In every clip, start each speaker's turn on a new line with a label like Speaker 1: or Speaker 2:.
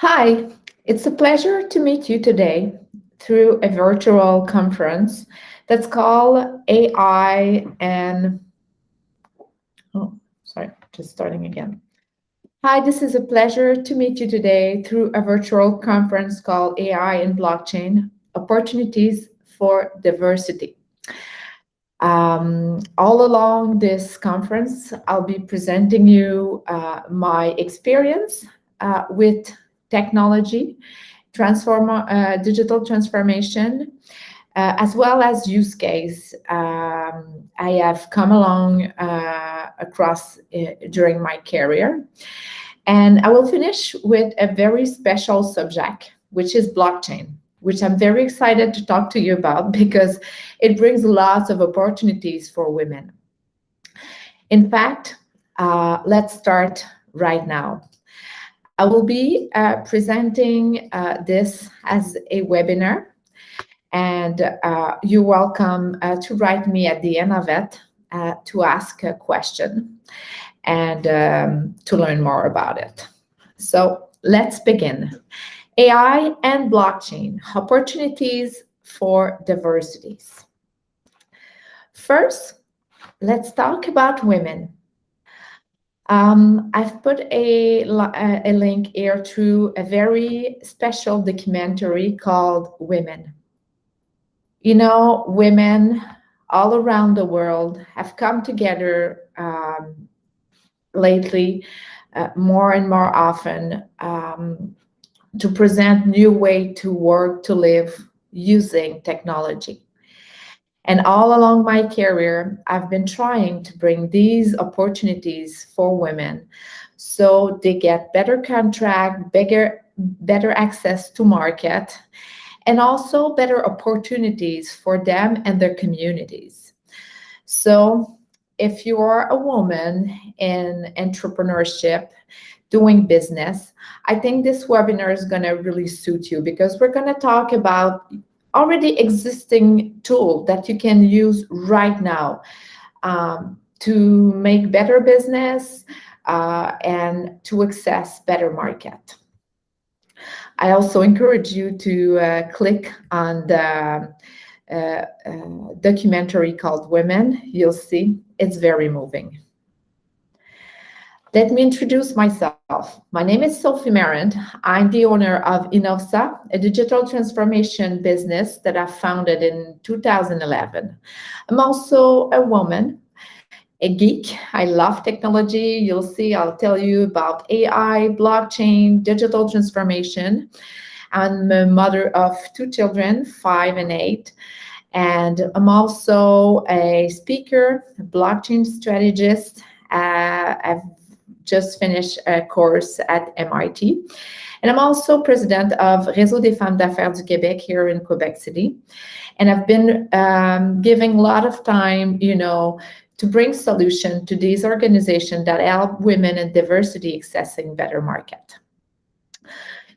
Speaker 1: Hi, it's a pleasure to meet you today through a virtual conference that's called AI and, oh, sorry, just starting again. Hi, this is a pleasure to meet you today through a virtual conference called AI and Blockchain, Opportunities for Diversity. All along this conference, I'll be presenting you my experience with technology, digital transformation, as well as use case I have come along across during my career. And I will finish with a very special subject, which is blockchain, which I'm very excited to talk to you about because it brings lots of opportunities for women. In fact, let's start right now. I will be presenting this as a webinar, and you're welcome to write me at the end of it to ask a question and to learn more about it. So let's begin. AI and blockchain, opportunities for diversities. First, let's talk about women. I've put a link here to a very special documentary called Women. You know, women all around the world have come together lately more and more often to present new way to work, to live using technology. And all along my career, I've been trying to bring these opportunities for women so they get better contract, better access to market, and also better opportunities for them and their communities. So if you are a woman in entrepreneurship, doing business, I think this webinar is going to really suit you because we're going to talk about already existing tool that you can use right now to make better business and to access better market. I also encourage you to click on the documentary called Women. You'll see it's very moving. Let me introduce myself. My name is Sophie Marin. I'm the owner of Innovsa, a digital transformation business that I founded in 2011. I'm also a woman, a geek. I love technology. You'll see, I'll tell you about AI, blockchain, digital transformation. I'm a mother of 2 children, 5 and 8. And I'm also a speaker, a blockchain strategist. I've just finished a course at MIT. And I'm also president of Réseau des Femmes d'Affaires du Québec here in Quebec City. And I've been giving a lot of time, to bring solution to these organizations that help women and diversity accessing better market.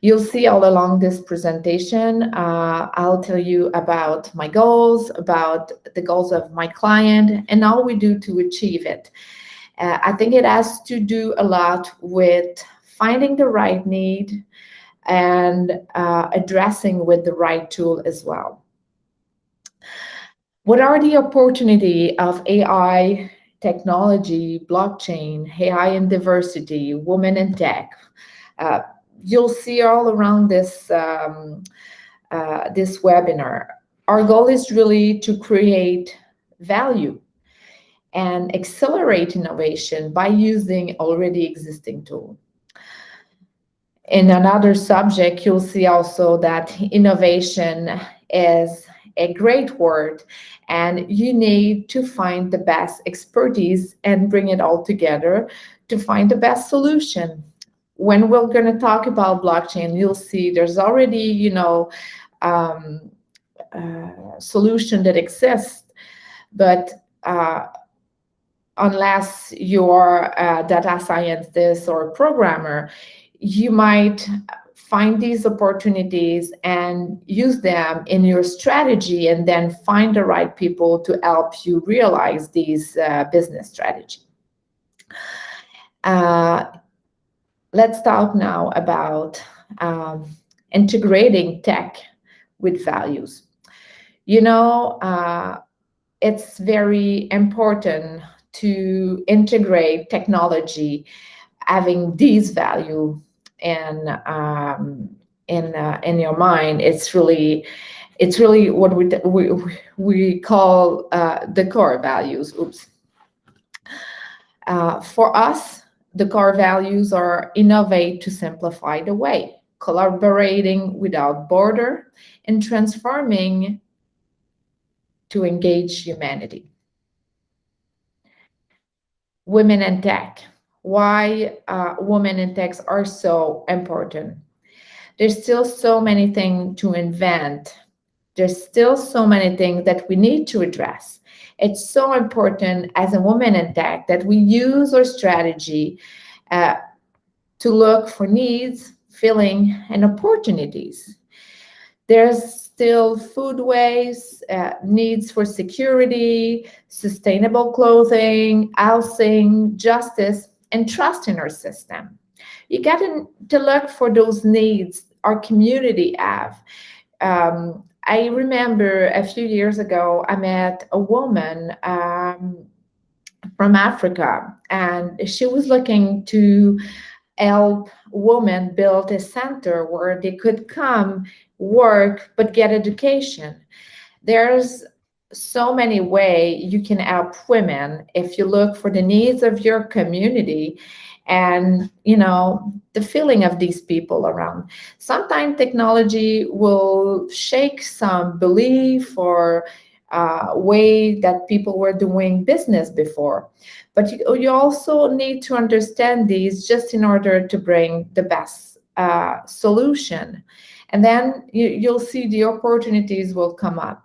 Speaker 1: You'll see all along this presentation, I'll tell you about my goals, about the goals of my client, and all we do to achieve it. I think it has to do a lot with finding the right need and addressing with the right tool as well. What are the opportunity of AI, technology, blockchain, AI and diversity, women in tech? You'll see all around this, this webinar. Our goal is really to create value and accelerate innovation by using already existing tools. In another subject, you'll see also that innovation is a great word, and you need to find the best expertise and bring it all together to find the best solution. When we're going to talk about blockchain, you'll see there's already, solution that exists, but unless you're a data scientist or a programmer, you might find these opportunities and use them in your strategy and then find the right people to help you realize these business strategy. Let's talk now about integrating tech with values. It's very important to integrate technology having these value in your mind. It's really what we call the core values. For us, the core values are innovate to simplify the way, collaborating without border, and transforming to engage humanity. Women in tech. Why women in tech are so important? There's still so many things to invent. There's still so many things that we need to address. It's so important as a woman in tech that we use our strategy to look for needs, filling, and opportunities. There's still food waste, needs for security, sustainable clothing, housing, justice, and trust in our system. You got to look for those needs our community have. I remember a few years ago, I met a woman from Africa, and she was looking to help women build a center where they could come work but get education. There's so many ways you can help women if you look for the needs of your community and the feeling of these people around. Sometimes technology will shake some belief or way that people were doing business before, but you also need to understand these just in order to bring the best solution, and then you'll see the opportunities will come up.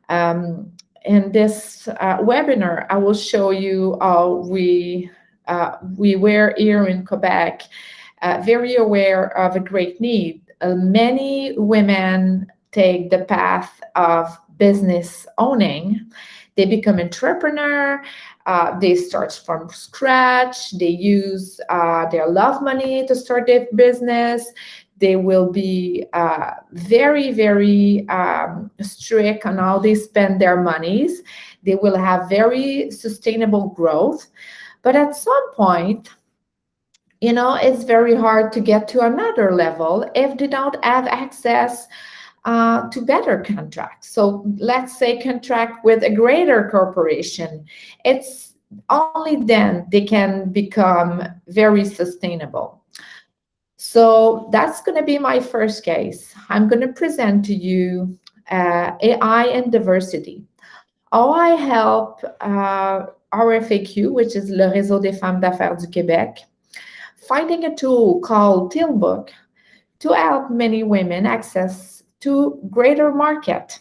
Speaker 1: In this webinar, I will show you how we were here in Quebec very aware of a great need. Many women take the path of business owning. They become entrepreneur. They start from scratch. They use their love money to start their business. They will be very, very strict on how they spend their monies. They will have very sustainable growth. But at some point, it's very hard to get to another level if they don't have access to better contracts. So let's say contract with a greater corporation. It's only then they can become very sustainable. So that's going to be my first case. I'm going to present to you AI and diversity. How I help RFAQ, which is le Réseau des Femmes d'Affaires du Québec, finding a tool called Tealbook to help many women access to greater market.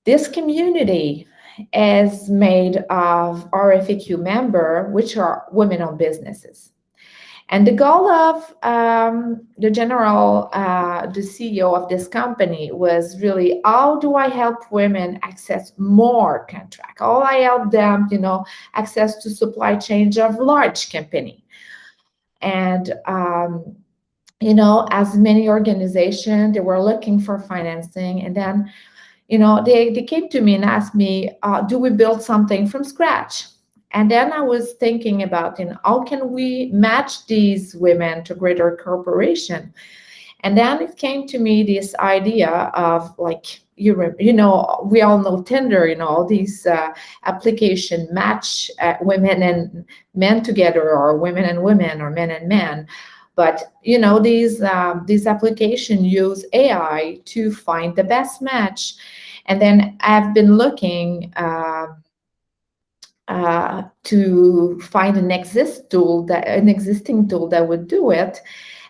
Speaker 1: This community is made of RFAQ members, which are women-owned businesses. And the goal of the CEO of this company was really, how do I help women access more contract? How I help them, access to supply chains of large company. And, as many organizations, they were looking for financing. And then, they came to me and asked me, do we build something from scratch? And then I was thinking about, how can we match these women to greater corporation? And then it came to me this idea of we all know Tinder, all these application match women and men together, or women and women, or men and men. But these applications use AI to find the best match. And then I've been looking to find an existing tool that would do it.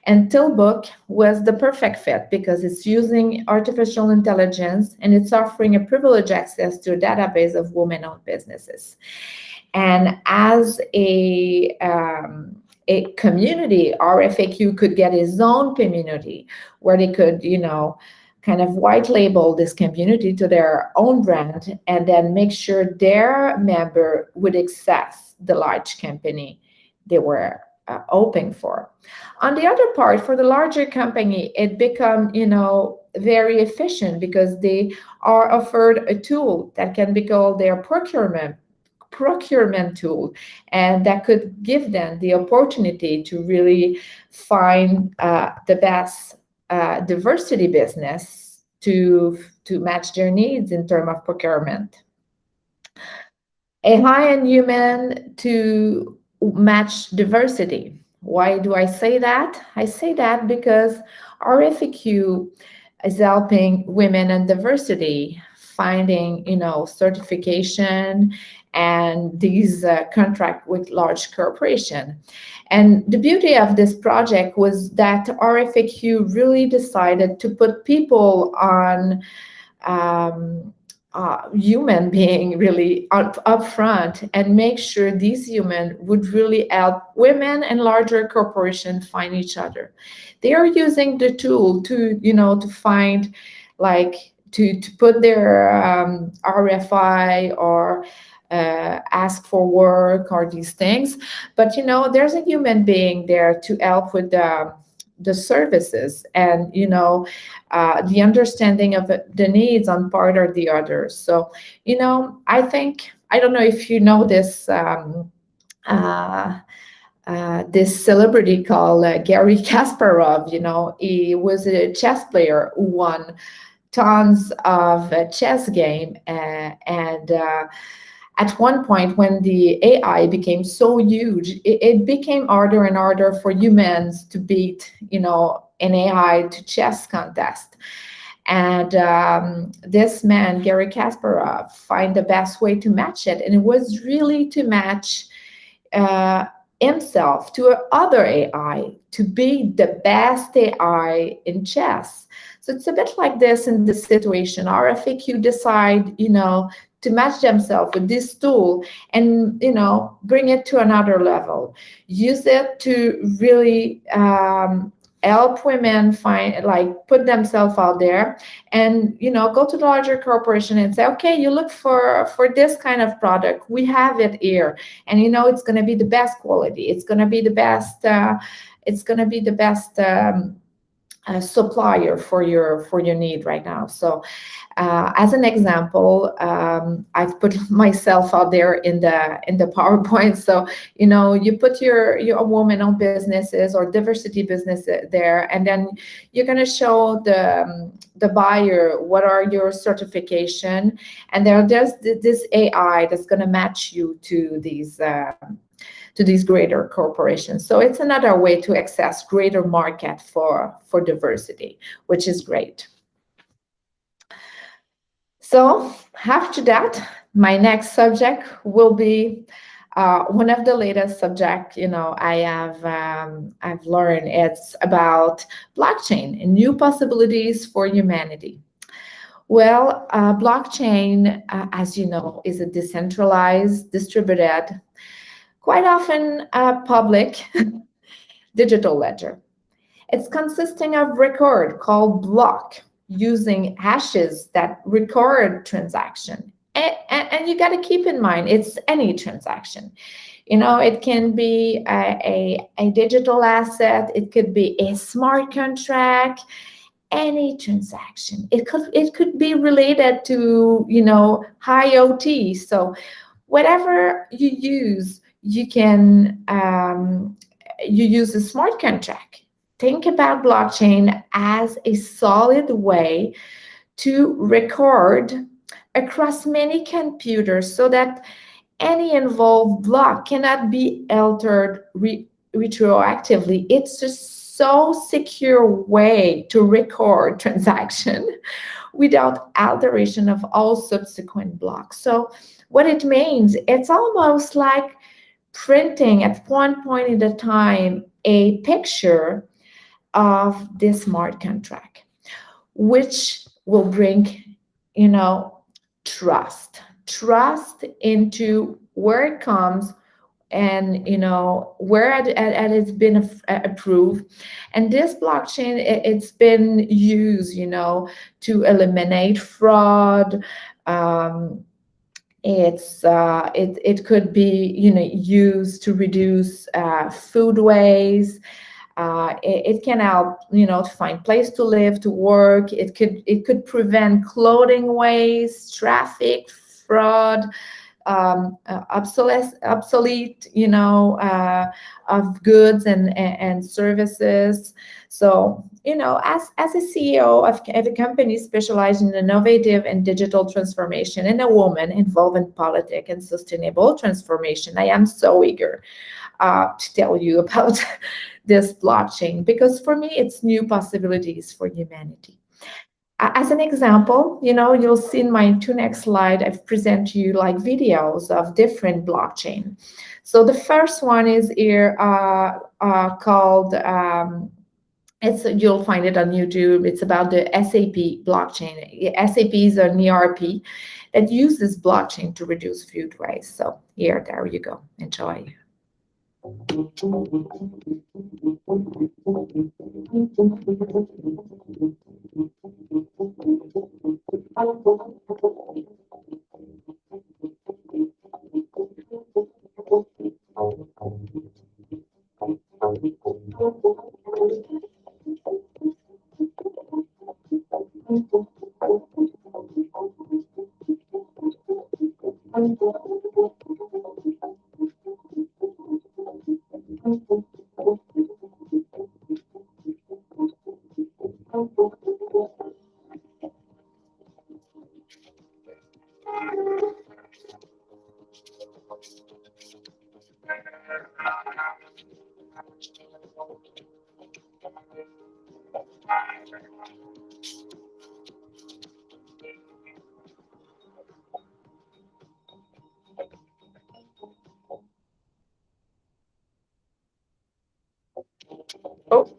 Speaker 1: And Tealbook was the perfect fit because it's using artificial intelligence and it's offering a privileged access to a database of women-owned businesses. And as a community, RFAQ could get its own community where they could, kind of white label this community to their own brand and then make sure their member would access the large company they were hoping for. On the other part, for the larger company, it become, very efficient because they are offered a tool that can be called their procurement tool, and that could give them the opportunity to really find the best diversity business to match their needs in terms of procurement. AI and human to match diversity. Why do I say that? I say that because RFQ is helping women and diversity finding, certification and these contract with large corporation. And the beauty of this project was that RFQ really decided to put people on human being really up front and make sure these human would really help women and larger corporations find each other. They are using the tool to, to find, like, to put their RFI or ask for work or these things. But, there's a human being there to help with the services and, the understanding of the needs on part or the other. So, I think, I don't know if you know this, this celebrity called Garry Kasparov. He was a chess player who won tons of chess game, and at one point when the AI became so huge, it became harder and harder for humans to beat, an AI to chess contest. And this man, Garry Kasparov, find the best way to match it, and it was really to match himself to other AI to be the best AI in chess. So it's a bit like this in this situation. RFQ decide, to match themselves with this tool and, bring it to another level. Use it to really help women find, put themselves out there and, go to the larger corporation and say, okay, you look for this kind of product. We have it here. And, it's going to be the best quality. It's going to be the best, supplier for your need right now. So as an example, I've put myself out there in the PowerPoint. So you put your woman-owned businesses or diversity business there, and then you're going to show the buyer what are your certification, and there's this AI that's going to match you to these greater corporations. So it's another way to access greater market for diversity, which is great. So after that, my next subject will be one of the latest subject, I've learned. It's about blockchain and new possibilities for humanity. Well, blockchain, as you know, is a decentralized, distributed, quite often public digital ledger. It's consisting of record called block, using hashes that record transaction. And you got to keep in mind, it's any transaction. It can be a digital asset. It could be a smart contract, any transaction. It could be related to, IoT. So whatever you use, you can you use a smart contract. Think about blockchain as a solid way to record across many computers so that any involved block cannot be altered retroactively. It's just so secure way to record transaction without alteration of all subsequent blocks. So what it means, it's almost like printing at one point in the time a picture of this smart contract, which will bring, trust into where it comes and, where it has been approved. And this blockchain, it's been used, to eliminate fraud, It could be, used to reduce food waste. It can help, to find place to live, to work. It could prevent clothing waste, traffic, fraud, obsolete, of goods and services. So, as a CEO of a company specializing in innovative and digital transformation, and a woman involved in politics and sustainable transformation, I am so eager to tell you about this blockchain, because for me, it's new possibilities for humanity. As an example, you'll see in my two next slide, I've presented you like videos of different blockchain. So the first one is here called, you'll find it on YouTube. It's about the SAP blockchain. SAP is an ERP that uses blockchain to reduce food waste. So there you go. Enjoy. Oh,